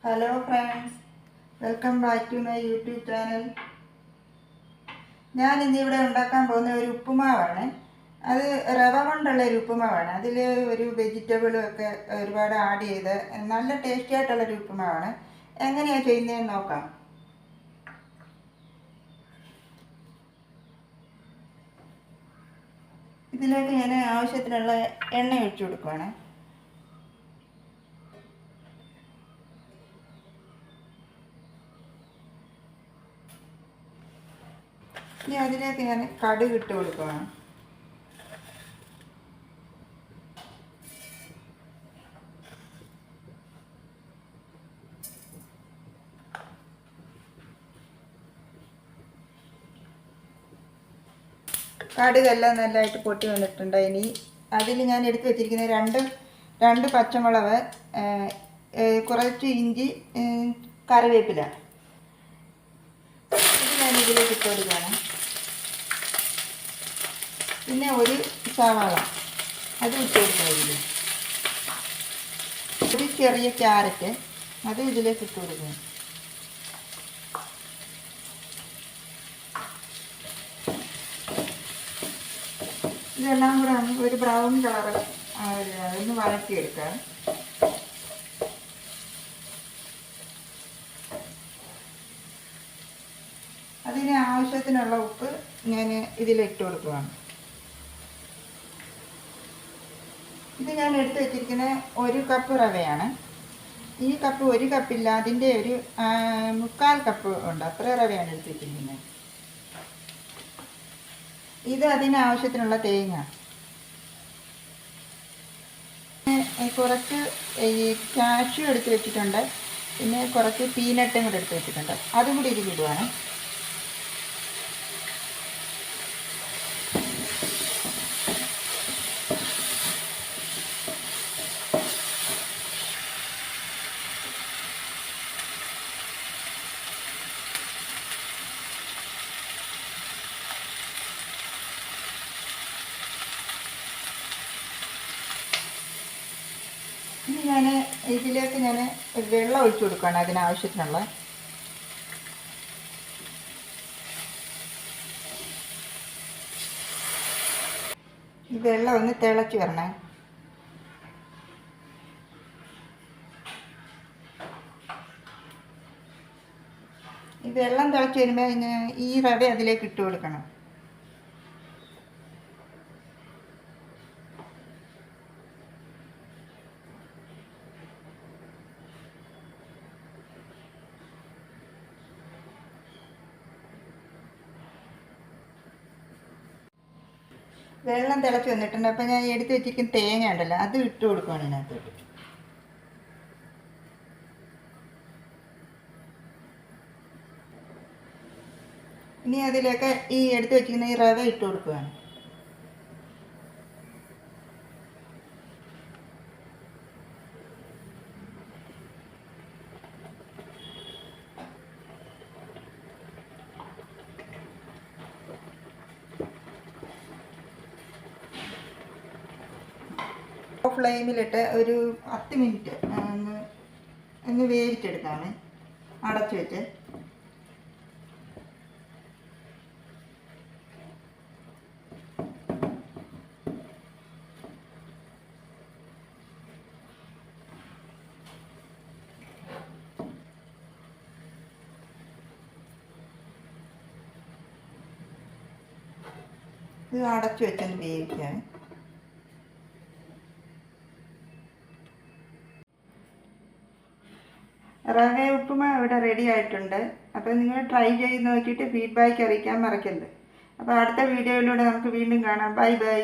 Hello friends, welcome back to my YouTube channel. ഞാൻ ഇന്നിവിടെ ഉണ്ടാക്കാൻ പോകുന്ന ഒരു ഉപ്പുമാവാണ്. അത് റവ കൊണ്ടുള്ള ഒരു ഉപ്പുമാവാണ്. അതിൽ ഒരു വെജിറ്റബിളും ഒക്കെ ഒരുപാട് ആഡ് ചെയ്ത് നല്ല ടേസ്റ്റി ആയിട്ടുള്ളൊരു ഉപ്പുമാവാണ്. എങ്ങനെയാണ് ചെയ്യുന്നതെന്ന് നോക്കാം. ഇതിലേക്ക് ഞാൻ ആവശ്യത്തിനുള്ള എണ്ണ ഒഴിച്ചു കൊടുക്കുവാണ്. ഇനി അതിലേക്ക് ഞാൻ കടുക് ഇട്ട് കൊടുക്കുകയാണ്. കടുകെല്ലാം നല്ലതായിട്ട് പൊട്ടി വന്നിട്ടുണ്ട്. ഇനി അതിൽ ഞാൻ എടുത്ത് വെച്ചിരിക്കുന്ന രണ്ട് പച്ചമുളക്, കുറച്ച് ഇഞ്ചി, കറിവേപ്പില, ഇത് ഞാൻ ഇതിലേക്ക് ഇട്ട് കൊടുക്കുകയാണ്. പിന്നെ ഒരു സവാള അത് ഇട്ട് കൊടുക്കുക. ഒരു ചെറിയ ക്യാരറ്റ് അത് ഇതിലേക്ക് ഇട്ട് കൊടുക്കുക. ഇതെല്ലാം കൂടെ ഒരു ബ്രൗൺ കളർ ഒന്ന് വഴറ്റിയെടുക്കുക. അതിന് ആവശ്യത്തിനുള്ള ഉപ്പ് ഞാൻ ഇതിലിട്ട് കൊടുക്കുകയാണ്. ഇത് ഞാൻ എടുത്ത് വെച്ചിരിക്കുന്ന 1 കപ്പ് റവയാണ്. ഈ കപ്പ് 1 കപ്പില്ല, അതിൻ്റെ ഒരു 3/4 കപ്പ് ഉണ്ട്. അത്ര റവയാണ് എടുത്ത് വെച്ചിരിക്കുന്നത്. ഇത് അതിനാവശ്യത്തിനുള്ള തേങ്ങ, കുറച്ച് കാഷ്യൂ എടുത്ത് വെച്ചിട്ടുണ്ട്. പിന്നെ കുറച്ച് പീനട്ടും കൂടെ എടുത്ത് വെച്ചിട്ടുണ്ട്. അതും കൂടി ഇതിലിടുവാണ്. ഇനി ഇതിലേക്ക് വെള്ളം ഒഴിച്ചു കൊടുക്കുകയാണ് അതിനാവശ്യത്തിനുള്ള. ഈ വെള്ളം ഒന്ന് തിളച്ച് വരണേ. ഈ വെള്ളം തിളച്ച് വരുമ്പോൾ ഈ റവ അതിലേക്ക് ഇട്ട് കൊടുക്കണം. വെള്ളം തിളച്ച് വന്നിട്ടുണ്ട്. അപ്പം ഞാൻ എടുത്ത് വെച്ചിരിക്കുന്ന തേങ്ങ ഉണ്ടല്ലോ, അത് ഇട്ട് കൊടുക്കുകയാണ് ഇതിനകത്തോട്ട്. ഇനി അതിലേക്ക് ഈ എടുത്ത് വെച്ചിരിക്കുന്ന ഈ റവ ഇട്ട് കൊടുക്കുകയാണ്. ഫ്ലെയിമിലിട്ട് ഒരു 10 മിനിറ്റ് ഒന്ന് വേവിച്ചെടുക്കാണ്, അടച്ചു വെച്ച്. ഇത് അടച്ചു വെച്ചൊന്ന് വേവിക്കാൻ. റവ ഉപ്പുമാവ് ഇവിടെ റെഡി ആയിട്ടുണ്ട്. അപ്പോൾ നിങ്ങൾ ട്രൈ ചെയ്ത് നോക്കിയിട്ട് ഫീഡ്ബാക്ക് അറിയിക്കാൻ മറക്കരുത്. അപ്പോൾ അടുത്ത വീഡിയോയിലൂടെ നമുക്ക് വീണ്ടും കാണാം. Bye bye.